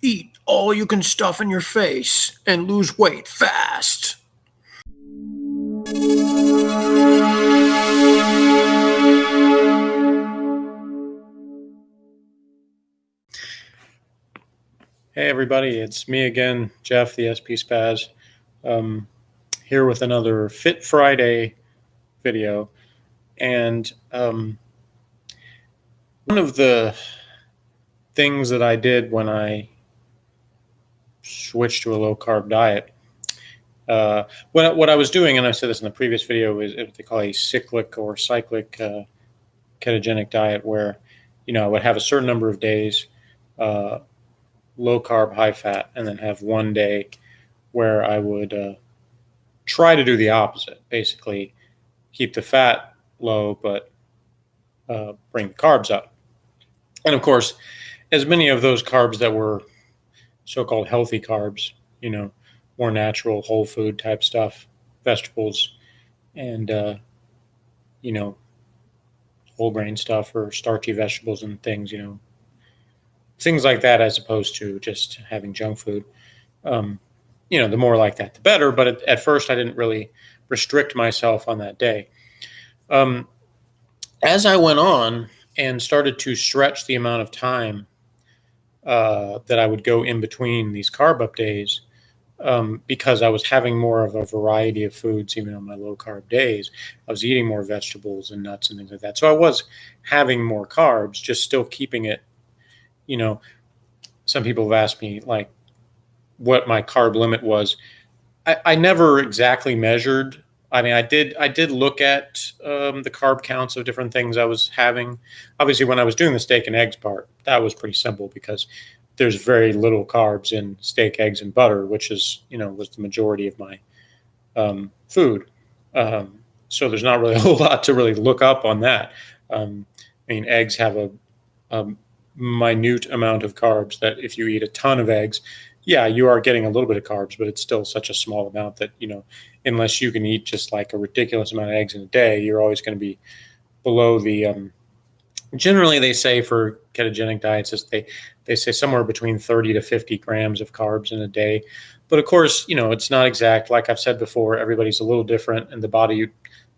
Eat all you can stuff in your face and lose weight fast. Hey everybody, it's me again, Jeff, the SP Spaz, here with another Fit Friday video. And one of the things that I did when I switched to a low-carb diet, what I was doing, and I said this in the previous video, is what they call a cyclic ketogenic diet, where I would have a certain number of days low carb, high fat, and then have one day where I would try to do the opposite, basically keep the fat low, but bring the carbs up. And of course, as many of those carbs that were so-called healthy carbs, more natural, whole food type stuff, vegetables, and, whole grain stuff or starchy vegetables and things, things like that, as opposed to just having junk food. The more like that, the better. But at first, I didn't really restrict myself on that day. As I went on and started to stretch the amount of time that I would go in between these carb up days, because I was having more of a variety of foods, even on my low carb days, I was eating more vegetables and nuts and things like that. So I was having more carbs, just still keeping it. Some people have asked me like what my carb limit was. I never exactly measured. I mean, I did look at the carb counts of different things I was having. Obviously, when I was doing the steak and eggs part, that was pretty simple because there's very little carbs in steak, eggs, and butter, which is, was the majority of my food. So there's not really a whole lot to really look up on that. Eggs have a minute amount of carbs that if you eat a ton of eggs, yeah, you are getting a little bit of carbs, but it's still such a small amount that, unless you can eat just like a ridiculous amount of eggs in a day, you're always going to be below the, generally they say for ketogenic diets is they say somewhere between 30 to 50 grams of carbs in a day. But of course, it's not exact. Like I've said before, everybody's a little different and the body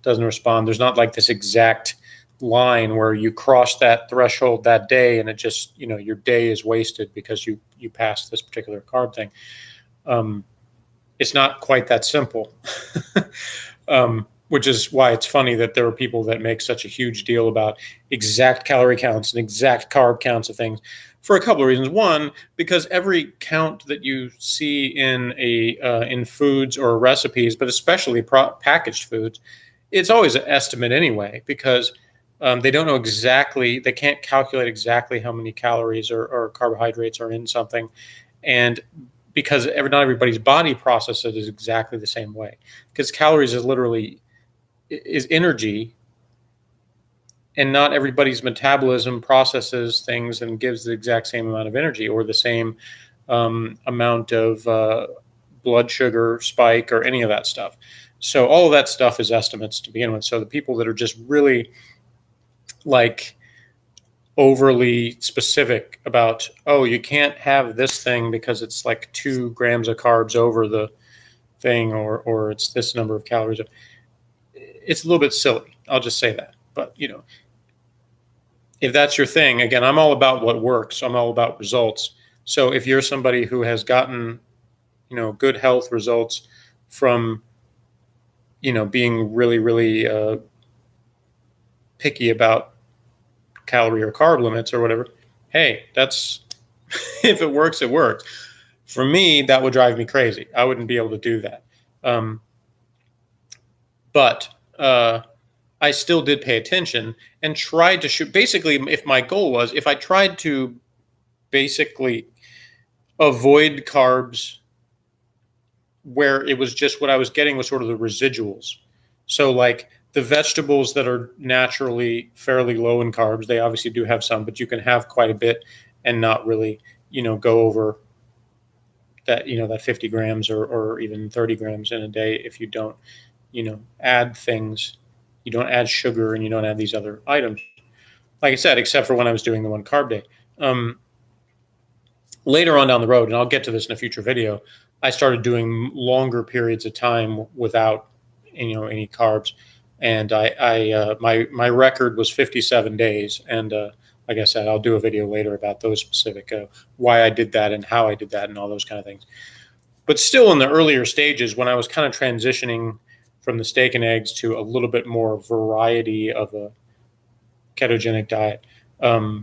doesn't respond. There's not like this exact line where you cross that threshold that day and it just, your day is wasted because you passed this particular carb thing. It's not quite that simple, which is why it's funny that there are people that make such a huge deal about exact calorie counts and exact carb counts of things for a couple of reasons. One, because every count that you see in foods or recipes, but especially packaged foods, it's always an estimate anyway, because they don't know exactly, they can't calculate exactly how many calories or carbohydrates are in something. And because not everybody's body processes it exactly the same way. Because calories is energy, and not everybody's metabolism processes things and gives the exact same amount of energy or the same amount of blood sugar spike or any of that stuff. So all of that stuff is estimates to begin with. So the people that are just really like overly specific about, oh, you can't have this thing because it's like 2 grams of carbs over the thing, or it's this number of calories. It's a little bit silly. I'll just say that. But, if that's your thing, again, I'm all about what works. I'm all about results. So if you're somebody who has gotten, good health results from, being really, really picky about calorie or carb limits or whatever, hey, that's if it works, it works. For me, that would drive me crazy. I wouldn't be able to do that. But I still did pay attention and tried to shoot. Basically, if I tried to basically avoid carbs where it was just what I was getting was sort of the residuals. So like the vegetables that are naturally fairly low in carbs, they obviously do have some, but you can have quite a bit and not really, go over that, that 50 grams or even 30 grams in a day if you don't, add things. You don't add sugar and you don't add these other items. Like I said, except for when I was doing the 1 carb day. later on down the road, and I'll get to this in a future video, I started doing longer periods of time without any carbs, and my record was 57 days. And like I said, I'll do a video later about those specific why I did that and how I did that and all those kind of things. But still, in the earlier stages, when I was kind of transitioning from the steak and eggs to a little bit more variety of a ketogenic diet, I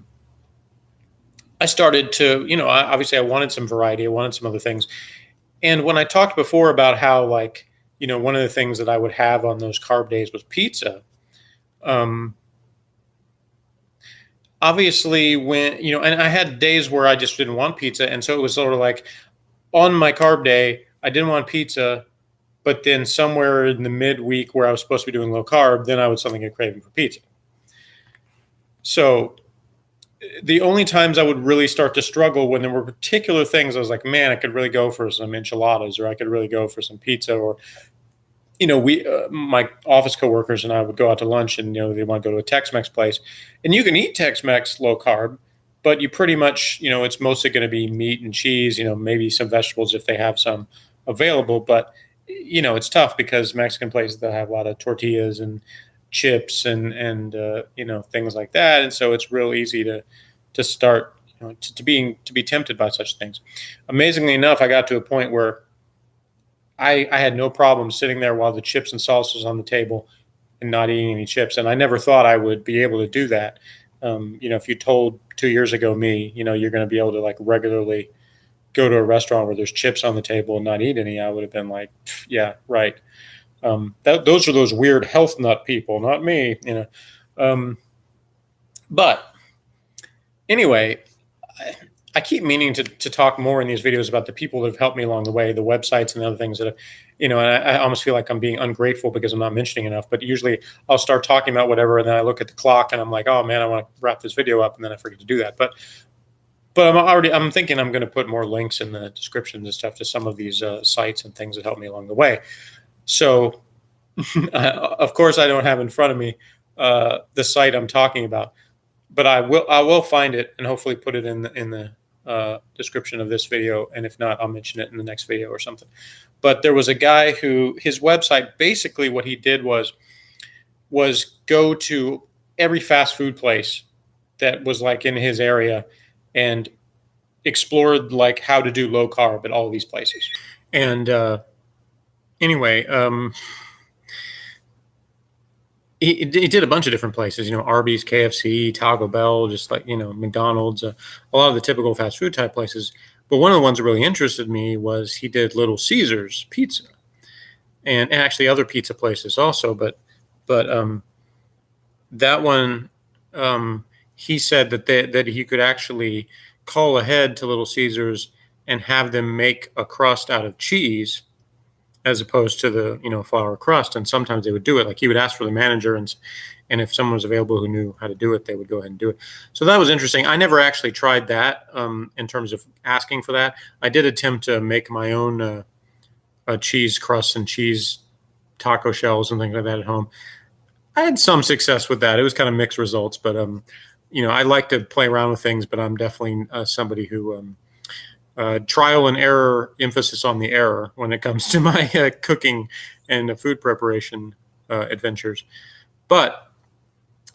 started to, obviously I wanted some variety. I wanted some other things. And when I talked before about how, like, one of the things that I would have on those carb days was pizza. Obviously, and I had days where I just didn't want pizza. And so it was sort of like on my carb day, I didn't want pizza. But then somewhere in the midweek where I was supposed to be doing low carb, then I would suddenly get craving for pizza. So the only times I would really start to struggle when there were particular things, I was like, man, I could really go for some enchiladas, or I could really go for some pizza, or, my office coworkers and I would go out to lunch, and, they want to go to a Tex-Mex place, and you can eat Tex-Mex low carb, but you pretty much, it's mostly going to be meat and cheese, maybe some vegetables if they have some available. But, it's tough because Mexican places, they'll have a lot of tortillas and chips and things like that. And so it's real easy to start, to be tempted by such things. Amazingly enough, I got to a point where I had no problem sitting there while the chips and salsa was on the table and not eating any chips. And I never thought I would be able to do that. If you told 2 years ago me, you're going to be able to, like, regularly go to a restaurant where there's chips on the table and not eat any, I would have been like, yeah, right. Those are those weird health nut people, not me, But anyway, I keep meaning to talk more in these videos about the people that have helped me along the way, the websites and other things that, and I almost feel like I'm being ungrateful because I'm not mentioning enough. But usually I'll start talking about whatever, and then I look at the clock and I'm like, oh man, I want to wrap this video up, and then I forget to do that. But I'm thinking I'm going to put more links in the description and stuff to some of these sites and things that helped me along the way. So, of course, I don't have in front of me the site I'm talking about, but I will find it and hopefully put it in the description of this video. And if not, I'll mention it in the next video or something. But there was a guy who, his website, basically what he did was go to every fast food place that was, like, in his area and explored, like, how to do low carb at all of these places. And anyway, he did a bunch of different places, Arby's, KFC, Taco Bell, just like, McDonald's, a lot of the typical fast food type places. But one of the ones that really interested me was he did Little Caesars Pizza, and actually other pizza places also. But that one, he said that he could actually call ahead to Little Caesars and have them make a crust out of cheese as opposed to the flour crust. And sometimes they would do it. Like, he would ask for the manager, and if someone was available who knew how to do it, they would go ahead and do it. So that was interesting. I never actually tried that in terms of asking for that. I did attempt to make my own cheese crusts and cheese taco shells and things like that at home. I had some success with that. It was kind of mixed results, but I like to play around with things, but I'm definitely somebody who trial and error, emphasis on the error when it comes to my cooking and food preparation adventures. But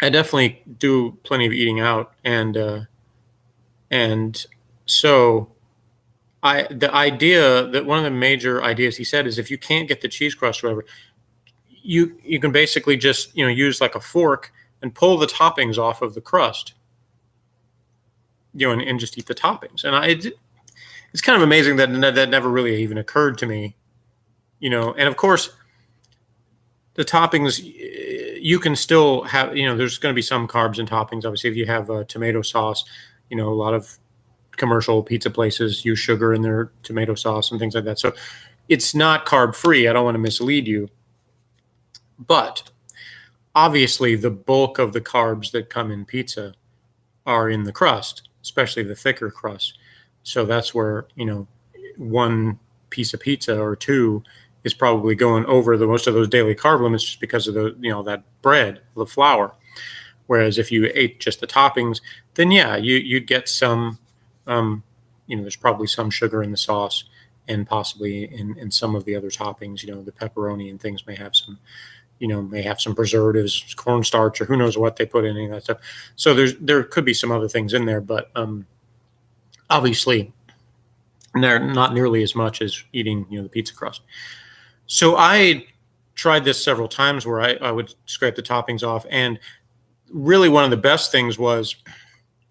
I definitely do plenty of eating out, and so the idea that one of the major ideas he said is, if you can't get the cheese crust or whatever, you can basically just use like a fork and pull the toppings off of the crust, and just eat the toppings. And it's kind of amazing that never really even occurred to me, and of course the toppings, you can still have, there's going to be some carbs in toppings. Obviously, if you have tomato sauce, a lot of commercial pizza places use sugar in their tomato sauce and things like that. So it's not carb free. I don't want to mislead you. But obviously, the bulk of the carbs that come in pizza are in the crust, especially the thicker crust. So that's where, one piece of pizza or two is probably going over the most of those daily carb limits just because of that bread, the flour. Whereas if you ate just the toppings, then yeah, you'd get some there's probably some sugar in the sauce, and possibly in some of the other toppings. The pepperoni and things may have some preservatives, cornstarch, or who knows what they put in any of that stuff. So there could be some other things in there, but obviously they're not nearly as much as eating the pizza crust. So I tried this several times where I would scrape the toppings off, and really one of the best things was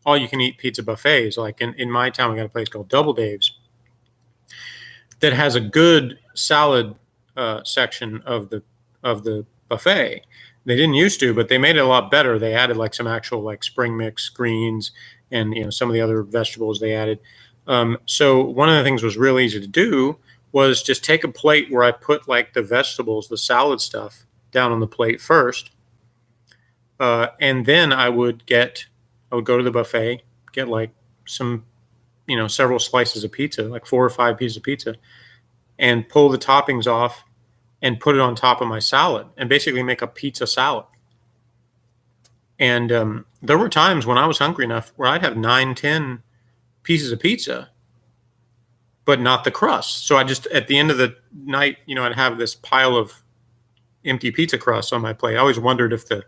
all you can eat pizza buffets. Like in my town, we got a place called Double Dave's that has a good salad section of the buffet. They didn't used to, but they made it a lot better. They added like some actual like spring mix greens and some of the other vegetables they added. So one of the things was real easy to do was just take a plate where I put like the vegetables, the salad stuff down on the plate first. And then I would go to the buffet, get like some, several slices of pizza, like 4 or 5 pieces of pizza, and pull the toppings off and put it on top of my salad and basically make a pizza salad. And there were times when I was hungry enough where I'd have 9, 10 pieces of pizza, but not the crust. So I just, at the end of the night, I'd have this pile of empty pizza crust on my plate. I always wondered if the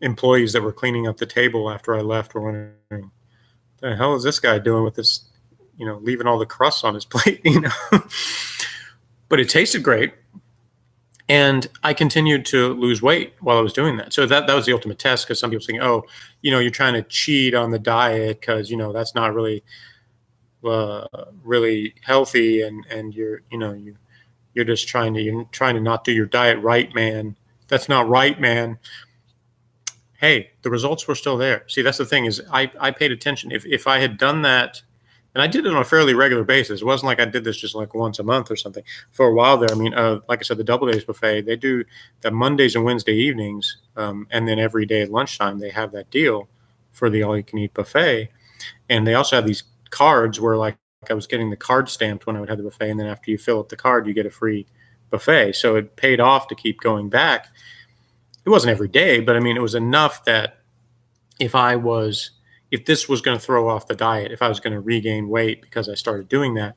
employees that were cleaning up the table after I left were wondering, the hell is this guy doing with this, leaving all the crusts on his plate, But it tasted great. And I continued to lose weight while I was doing that. So that was the ultimate test, because some people think, oh, you're trying to cheat on the diet because, that's not really really healthy, and you're just trying to not do your diet right, man. That's not right, man. Hey, the results were still there. See, that's the thing, is I paid attention. If I had done that, and I did it on a fairly regular basis. It wasn't like I did this just like once a month or something. For a while there, I mean, like I said, the Double Days buffet, they do the Mondays and Wednesday evenings, and then every day at lunchtime they have that deal for the all-you-can-eat buffet. And they also have these cards where, like, I was getting the card stamped when I would have the buffet, and then after you fill up the card, you get a free buffet. So it paid off to keep going back. It wasn't every day, but I mean, it was enough that if this was going to throw off the diet, if I was going to regain weight because I started doing that,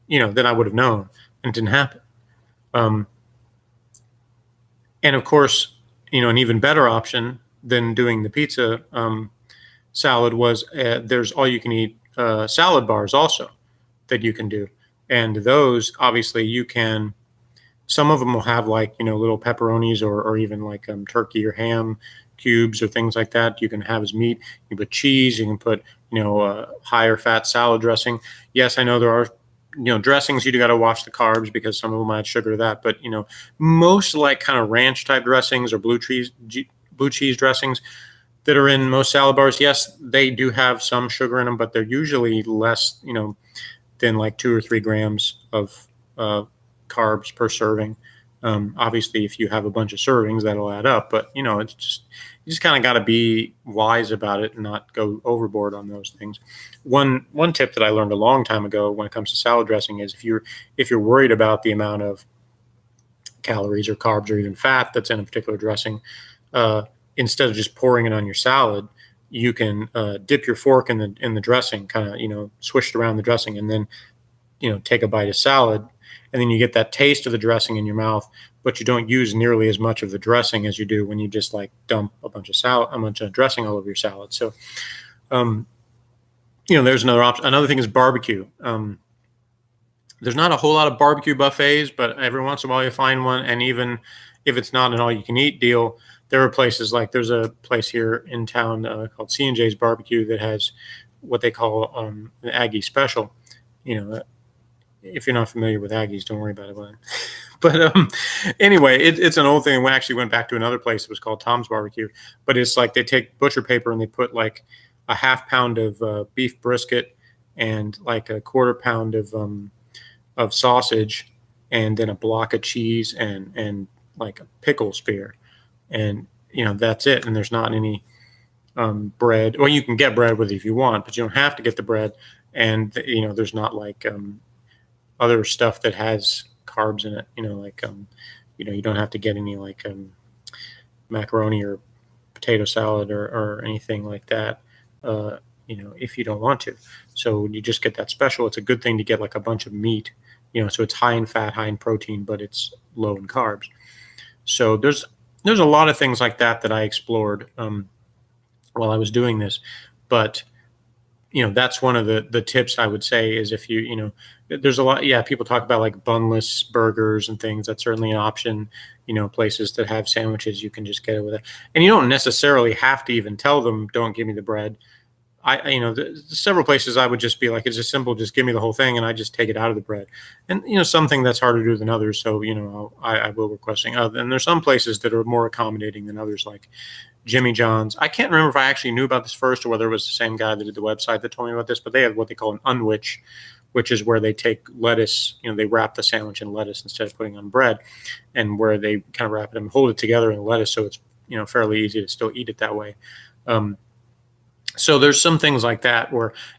then I would have known, and it didn't happen. And of course, an even better option than doing the pizza salad was there's all you can eat salad bars also that you can do. And those, obviously, some of them will have like, little pepperonis or even like turkey or ham cubes or things like that. You can have as meat. You can put cheese. You can put, higher fat salad dressing. Yes, I know there are, dressings. You got to watch the carbs because some of them add sugar to that. But, most like kind of ranch type dressings or blue cheese dressings that are in most salad bars, yes, they do have some sugar in them, but they're usually less, than like 2 or 3 grams of carbs per serving. Obviously, if you have a bunch of servings, that'll add up. But it's just, you just kind of got to be wise about it and not go overboard on those things. One tip that I learned a long time ago when it comes to salad dressing is if you're worried about the amount of calories or carbs or even fat that's in a particular dressing, instead of just pouring it on your salad, you can dip your fork in the dressing, kind of swish it around the dressing, and then take a bite of salad. And then you get that taste of the dressing in your mouth, but you don't use nearly as much of the dressing as you do when you just like dump a bunch of dressing all over your salad. So, there's another option. Another thing is barbecue. There's not a whole lot of barbecue buffets, but every once in a while you find one. And even if it's not an all-you-can-eat deal, there are places like there's a place here in town called C&J's Barbecue that has what they call an Aggie special. If you're not familiar with Aggies, don't worry about it. But anyway, it's an old thing. We actually went back to another place that was called Tom's Barbecue. But it's like they take butcher paper and they put like a half pound of beef brisket and like a quarter pound of sausage, and then a block of cheese and like a pickle spear. And, that's it. And there's not any bread. Well, you can get bread with it if you want, but you don't have to get the bread. And, there's not like other stuff that has carbs in it, you don't have to get any like macaroni or potato salad or anything like that. if you don't want to. So you just get that special. It's a good thing to get like a bunch of meat, so it's high in fat, high in protein, but it's low in carbs. So there's a lot of things like that I explored while I was doing this. But that's one of the tips I would say is if there's a lot, yeah, people talk about like bunless burgers and things. That's certainly an option. Places that have sandwiches, you can just get it with it. And you don't necessarily have to even tell them, don't give me the bread. Several places I would just be like, it's just simple, just give me the whole thing, and I just take it out of the bread. And something that's harder to do than others, so I will requesting. And there's some places that are more accommodating than others, like Jimmy John's. I can't remember if I actually knew about this first or whether it was the same guy that did the website that told me about this, but they have what they call an unwich, which is where they take lettuce, they wrap the sandwich in lettuce instead of putting it on bread, and where they kind of wrap it and hold it together in lettuce, so it's fairly easy to still eat it that way. So there's some things like that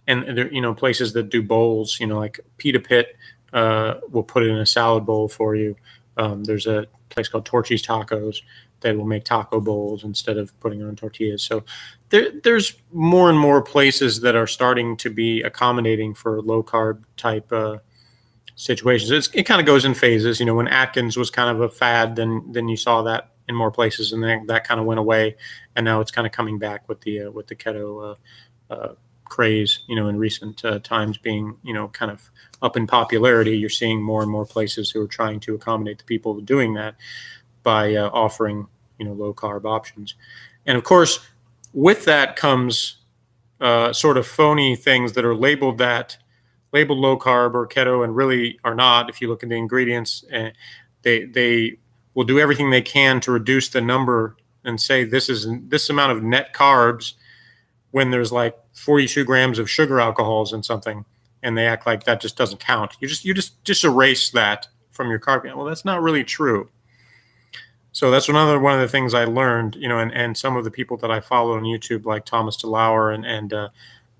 and there, places that do bowls, like Pita Pit will put it in a salad bowl for you. There's a place called Torchy's Tacos that will make taco bowls instead of putting it on tortillas. So there's more and more places that are starting to be accommodating for low carb type situations. It kind of goes in phases. When Atkins was kind of a fad, then you saw that in more places, and then that kind of went away, and now it's kind of coming back with the keto craze. In recent times being kind of up in popularity. You're seeing more and more places who are trying to accommodate the people doing that by offering low carb options, and of course with that comes sort of phony things that are labeled low carb or keto and really are not. If you look at the ingredients, they will do everything they can to reduce the number and say this is this amount of net carbs when there's like 42 grams of sugar alcohols in something, and they act like that just doesn't count. You just erase that from your carb. Well, that's not really true. So that's one of the things I learned, and some of the people that I follow on YouTube, like Thomas DeLauer and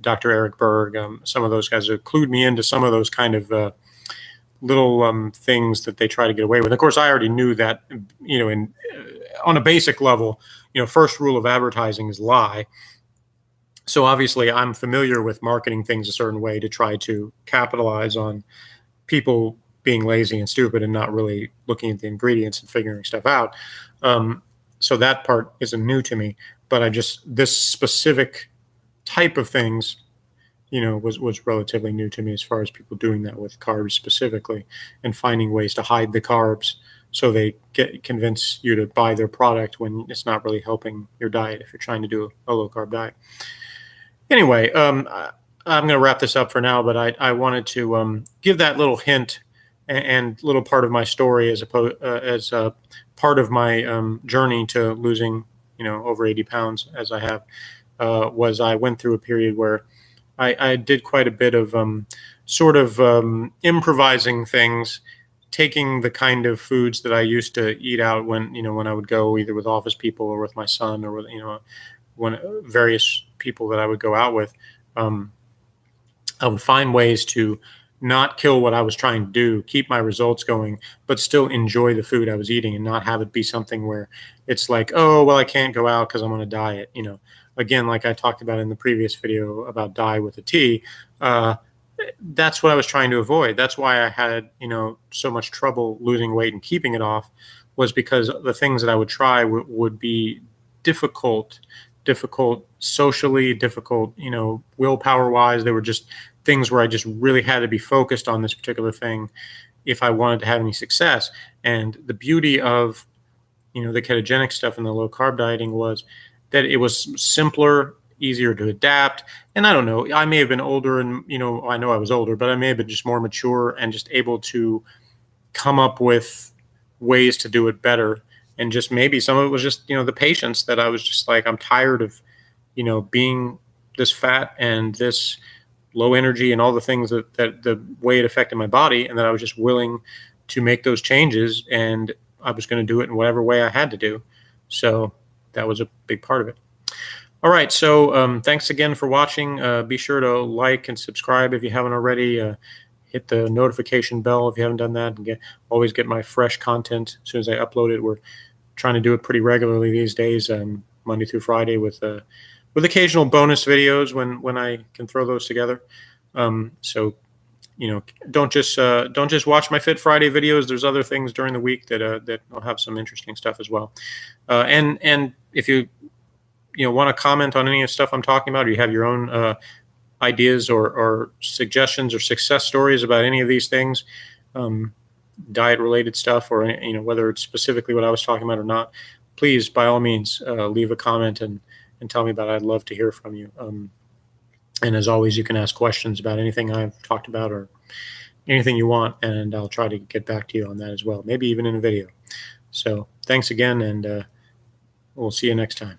Dr. Eric Berg, some of those guys have clued me into some of those kind of little things that they try to get away with. Of course, I already knew that, on a basic level, first rule of advertising is lie. So obviously I'm familiar with marketing things a certain way to try to capitalize on people being lazy and stupid and not really looking at the ingredients and figuring stuff out. So that part isn't new to me, but this specific type of things, was relatively new to me as far as people doing that with carbs specifically and finding ways to hide the carbs so they convince you to buy their product when it's not really helping your diet if you're trying to do a low carb diet. Anyway, I'm going to wrap this up for now, but I wanted to give that little hint and little part of my story as a part of my journey to losing, over 80 pounds as I have, was I went through a period where I did quite a bit of improvising things, taking the kind of foods that I used to eat out when I would go either with office people or with my son or with, when various people that I would go out with. I would find ways to not kill what I was trying to do, keep my results going, but still enjoy the food I was eating and not have it be something where it's like, oh, well, I can't go out because I'm on a diet. Again, like I talked about in the previous video about die with a T, that's what I was trying to avoid. That's why I had, so much trouble losing weight and keeping it off, was because the things that I would try would be difficult socially, difficult, willpower wise. They were just things where I just really had to be focused on this particular thing if I wanted to have any success. And the beauty of, the ketogenic stuff and the low carb dieting was that it was simpler, easier to adapt. And I don't know, I may have been older and, I know I was older, but I may have been just more mature and just able to come up with ways to do it better. And just maybe some of it was just, the patience that I was just like, I'm tired of, being this fat and this low energy and all the things that the way it affected my body. And that I was just willing to make those changes, and I was going to do it in whatever way I had to do. So that was a big part of it. All right. So thanks again for watching. Be sure to like and subscribe if you haven't already. Hit the notification bell if you haven't done that, and always get my fresh content as soon as I upload it. We're trying to do it pretty regularly these days, Monday through Friday, with with occasional bonus videos when I can throw those together. So don't just watch my Fit Friday videos. There's other things during the week that will have some interesting stuff as well. And if you want to comment on any of the stuff I'm talking about, or you have your own ideas or suggestions or success stories about any of these things, diet related stuff, or whether it's specifically what I was talking about or not, please by all means leave a comment and tell me about it. I'd love to hear from you. And as always, you can ask questions about anything I've talked about or anything you want, and I'll try to get back to you on that as well, maybe even in a video. So thanks again, and we'll see you next time.